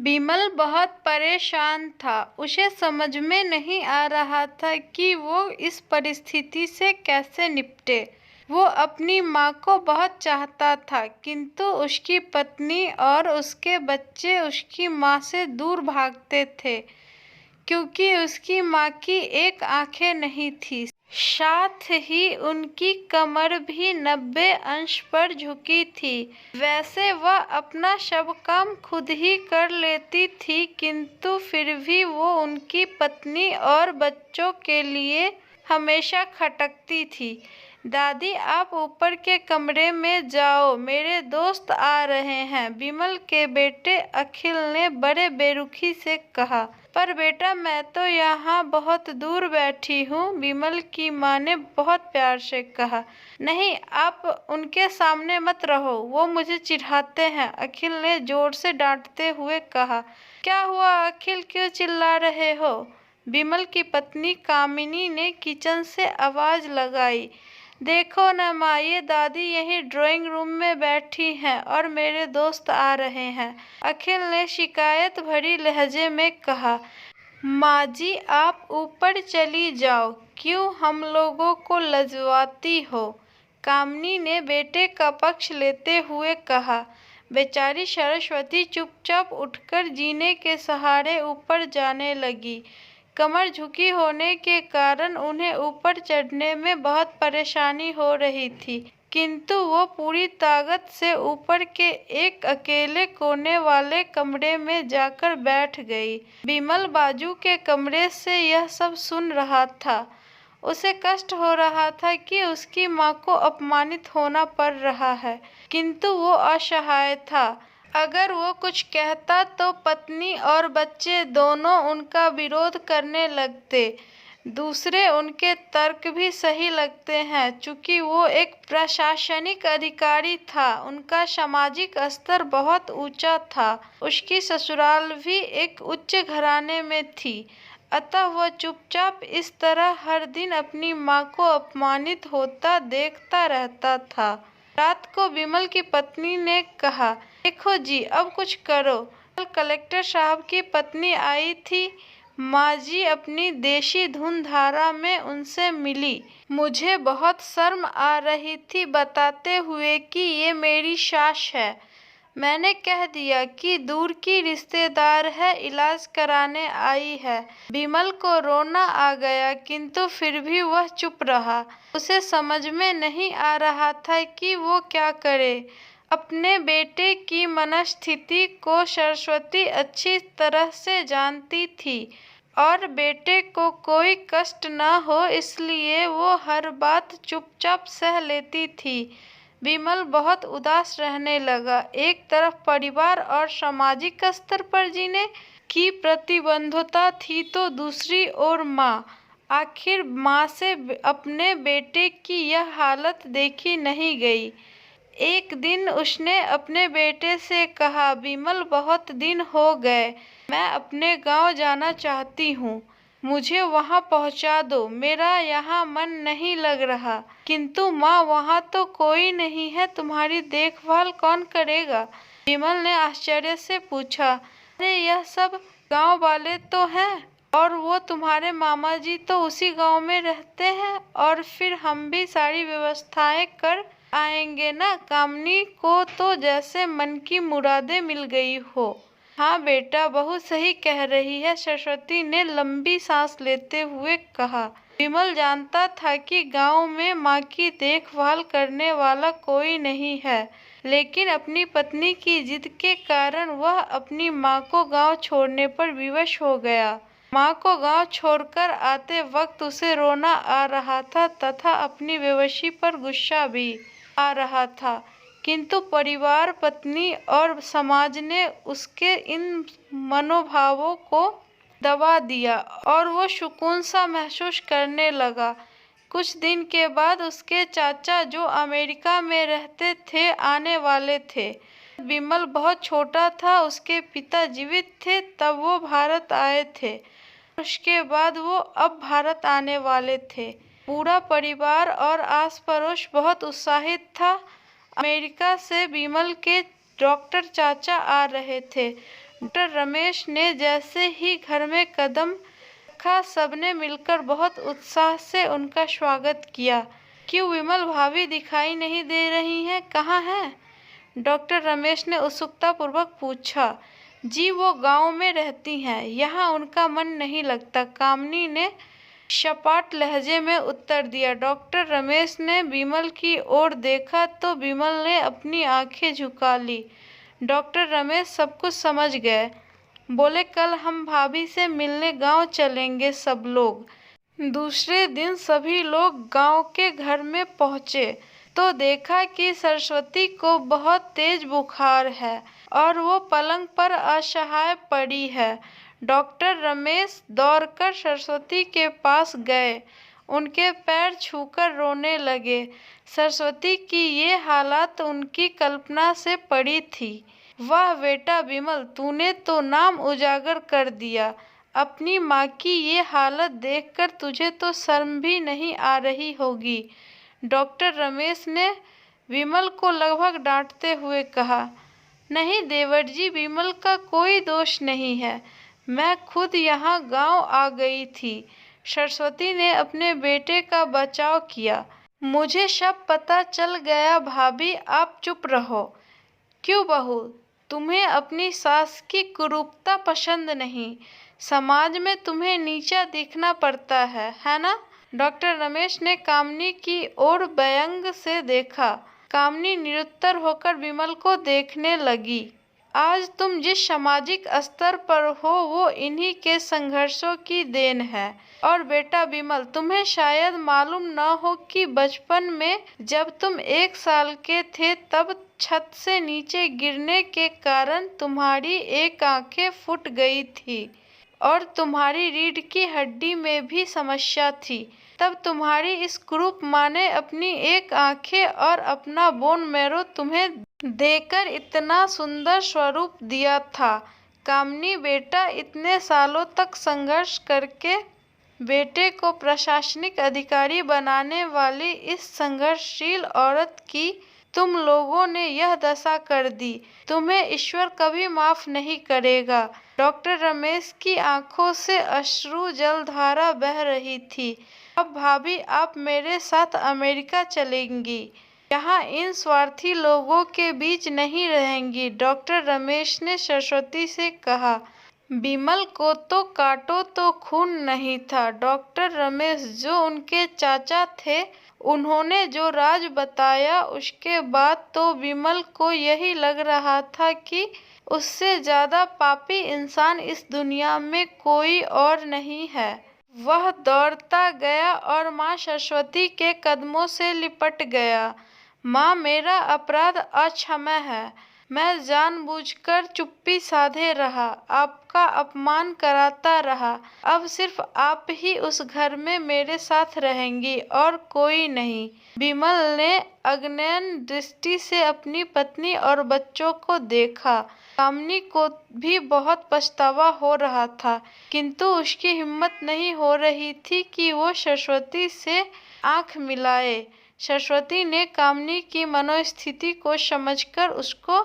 बिमल बहुत परेशान था। उसे समझ में नहीं आ रहा था कि वो इस परिस्थिति से कैसे निपटे। वो अपनी माँ को बहुत चाहता था, किंतु उसकी पत्नी और उसके बच्चे उसकी माँ से दूर भागते थे, क्योंकि उसकी माँ की एक आंखें नहीं थी। साथ ही उनकी कमर भी 90 अंश पर झुकी थी। वैसे वह अपना सब काम खुद ही कर लेती थी, किंतु फिर भी वो उनकी पत्नी और बच्चों के लिए हमेशा खटकती थी। दादी, आप ऊपर के कमरे में जाओ, मेरे दोस्त आ रहे हैं, बिमल के बेटे अखिल ने बड़े बेरुखी से कहा। पर बेटा, मैं तो यहाँ बहुत दूर बैठी हूँ, बिमल की माँ ने बहुत प्यार से कहा। नहीं, आप उनके सामने मत रहो, वो मुझे चिढ़ाते हैं, अखिल ने जोर से डांटते हुए कहा। क्या हुआ अखिल, क्यों चिल्ला रहे हो? बिमल की पत्नी कामिनी ने किचन से आवाज लगाई। देखो न माँ, ये दादी यहीं ड्राइंग रूम में बैठी हैं और मेरे दोस्त आ रहे हैं, अखिल ने शिकायत भरी लहजे में कहा। माँ जी, आप ऊपर चली जाओ, क्यों हम लोगों को लजवाती हो? कामिनी ने बेटे का पक्ष लेते हुए कहा। बेचारी सरस्वती चुपचाप उठकर जीने के सहारे ऊपर जाने लगी। कमर झुकी होने के कारण उन्हें ऊपर चढ़ने में बहुत परेशानी हो रही थी, किंतु वो पूरी ताकत से ऊपर के एक अकेले कोने वाले कमरे में जाकर बैठ गई। बिमल बाजू के कमरे से यह सब सुन रहा था। उसे कष्ट हो रहा था कि उसकी माँ को अपमानित होना पड़ रहा है, किंतु वो असहाय था। अगर वो कुछ कहता तो पत्नी और बच्चे दोनों उनका विरोध करने लगते। दूसरे उनके तर्क भी सही लगते हैं, चूंकि वो एक प्रशासनिक अधिकारी था, उनका सामाजिक स्तर बहुत ऊंचा था, उसकी ससुराल भी एक उच्च घराने में थी, अतः वह चुपचाप इस तरह हर दिन अपनी माँ को अपमानित होता देखता रहता था। रात को बिमल की पत्नी ने कहा, देखो जी, अब कुछ करो। कल कलेक्टर साहब की पत्नी आई थी, माँ जी अपनी देशी धुन धारा में उनसे मिली। मुझे बहुत शर्म आ रही थी बताते हुए कि ये मेरी सास है। मैंने कह दिया कि दूर की रिश्तेदार है, इलाज कराने आई है। बिमल को रोना आ गया, किंतु फिर भी वह चुप रहा। उसे समझ में नहीं आ रहा था कि वो क्या करे। अपने बेटे की मनस्थिति को सरस्वती अच्छी तरह से जानती थी और बेटे को कोई कष्ट न हो, इसलिए वो हर बात चुपचाप सह लेती थी। बिमल बहुत उदास रहने लगा। एक तरफ परिवार और सामाजिक स्तर पर जीने की प्रतिबद्धता थी, तो दूसरी ओर माँ। आखिर माँ से अपने बेटे की यह हालत देखी नहीं गई। एक दिन उसने अपने बेटे से कहा, बिमल, बहुत दिन हो गए, मैं अपने गांव जाना चाहती हूँ, मुझे वहां पहुंचा दो, मेरा यहाँ मन नहीं लग रहा। किंतु माँ, वहां तो कोई नहीं है, तुम्हारी देखभाल कौन करेगा? बिमल ने आश्चर्य से पूछा। अरे, यह सब गांव वाले तो हैं, और वो तुम्हारे मामा जी तो उसी गांव में रहते हैं, और फिर हम भी सारी व्यवस्थाएं कर आएंगे ना। कामिनी को तो जैसे मन की मुरादें मिल गई हो। हाँ बेटा, बहू सही कह रही है, सरस्वती ने लंबी सांस लेते हुए कहा। बिमल जानता था कि गांव में माँ की देखभाल करने वाला कोई नहीं है, लेकिन अपनी पत्नी की जिद के कारण वह अपनी माँ को गांव छोड़ने पर विवश हो गया। माँ को गांव छोड़कर आते वक्त उसे रोना आ रहा था तथा अपनी बेवशी पर गुस्सा भी आ रहा था, किंतु परिवार, पत्नी और समाज ने उसके इन मनोभावों को दबा दिया और वो सुकून सा महसूस करने लगा। कुछ दिन के बाद उसके चाचा, जो अमेरिका में रहते थे, आने वाले थे। बिमल बहुत छोटा था, उसके पिता जीवित थे तब वो भारत आए थे। उसके बाद वो अब भारत आने वाले थे। पूरा परिवार और आस पड़ोस बहुत उत्साहित था। अमेरिका से बिमल के डॉक्टर चाचा आ रहे थे। डॉक्टर रमेश ने जैसे ही घर में कदम रखा, सबने मिलकर बहुत उत्साह से उनका स्वागत किया। क्यों विमल भाभी दिखाई नहीं दे रही हैं, कहाँ हैं? डॉक्टर रमेश ने उत्सुकतापूर्वक पूछा। जी वो गांव में रहती हैं, यहाँ उनका मन नहीं लगता, कामिनी ने सपाट लहजे में उत्तर दिया। डॉक्टर रमेश ने विमल की ओर देखा तो विमल ने अपनी आंखें झुका ली। डॉक्टर रमेश सब कुछ समझ गए। बोले कल हम भाभी से मिलने गांव चलेंगे सब लोग। दूसरे दिन सभी लोग गांव के घर में पहुंचे तो देखा कि सरस्वती को बहुत तेज बुखार है और वो पलंग पर असहाय पड़ी है। डॉक्टर रमेश दौड़कर सरस्वती के पास गए, उनके पैर छूकर रोने लगे। सरस्वती की ये हालत उनकी कल्पना से पड़ी थी। वाह बेटा विमल, तूने तो नाम उजागर कर दिया। अपनी माँ की ये हालत देखकर तुझे तो शर्म भी नहीं आ रही होगी। डॉक्टर रमेश ने विमल को लगभग डांटते हुए कहा। नहीं देवर जी, विमल का कोई दोष नहीं है, मैं खुद यहाँ गांव आ गई थी। सरस्वती ने अपने बेटे का बचाव किया। मुझे सब पता चल गया भाभी, आप चुप रहो। क्यों बहू, तुम्हें अपनी सास की कुरूपता पसंद नहीं? समाज में तुम्हें नीचा दिखना पड़ता है ना? डॉक्टर रमेश ने कामिनी की ओर व्यंग से देखा। कामिनी निरुत्तर होकर विमल को देखने लगी। आज तुम जिस सामाजिक स्तर पर हो वो इन्हीं के संघर्षों की देन है। और बेटा विमल, तुम्हें शायद मालूम न हो कि बचपन में जब तुम 1 साल के थे तब छत से नीचे गिरने के कारण तुम्हारी एक आंखें फूट गई थी और तुम्हारी रीढ़ की हड्डी में भी समस्या थी। तब तुम्हारी इस कुरूप माँ ने अपनी एक आंखें और अपना बोन मैरो तुम्हें देकर इतना सुंदर स्वरूप दिया था। कामिनी बेटा, इतने सालों तक संघर्ष करके बेटे को प्रशासनिक अधिकारी बनाने वाली इस संघर्षशील औरत की तुम लोगों ने यह दशा कर दी। तुम्हें ईश्वर कभी माफ नहीं करेगा। डॉक्टर रमेश की आंखों से अश्रु जलधारा बह रही थी। अब भाभी आप मेरे साथ अमेरिका चलेंगी, यहाँ इन स्वार्थी लोगों के बीच नहीं रहेंगी। डॉक्टर रमेश ने सरस्वती से कहा। विमल को तो काटो तो खून नहीं था। डॉक्टर रमेश जो उनके चाचा थे, उन्होंने जो राज बताया उसके बाद तो विमल को यही लग रहा था कि उससे ज्यादा पापी इंसान इस दुनिया में कोई और नहीं है। वह दौड़ता गया और माँ सरस्वती के कदमों से लिपट गया। माँ, मेरा अपराध अक्षम्य है, मैं जानबूझकर चुप्पी साधे रहा, आपका अपमान कराता रहा। अब सिर्फ आप ही उस घर में मेरे साथ रहेंगी और कोई नहीं। विमल ने अज्ञान दृष्टि से अपनी पत्नी और बच्चों को देखा। कामिनी को भी बहुत पछतावा हो रहा था, किंतु उसकी हिम्मत नहीं हो रही थी कि वो सरस्वती से आंख मिलाए। सरस्वती ने कामिनी की मनोस्थिति को समझकर उसको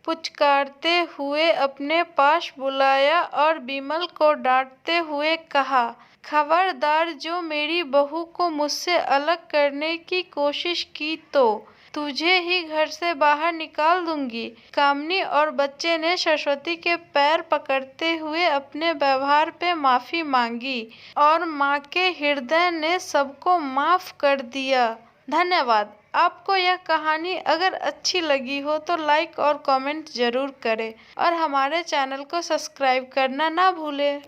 पुचकारते हुए अपने पास बुलाया और विमल को डांटते हुए कहा, खबरदार, जो मेरी बहू को मुझसे अलग करने की कोशिश की तो तुझे ही घर से बाहर निकाल दूंगी। कामिनी और बच्चे ने सरस्वती के पैर पकड़ते हुए अपने व्यवहार पे माफी मांगी और माँ के हृदय ने सबको माफ कर दिया। धन्यवाद। आपको यह कहानी अगर अच्छी लगी हो तो लाइक और कमेंट जरूर करें और हमारे चैनल को सब्सक्राइब करना ना भूलें।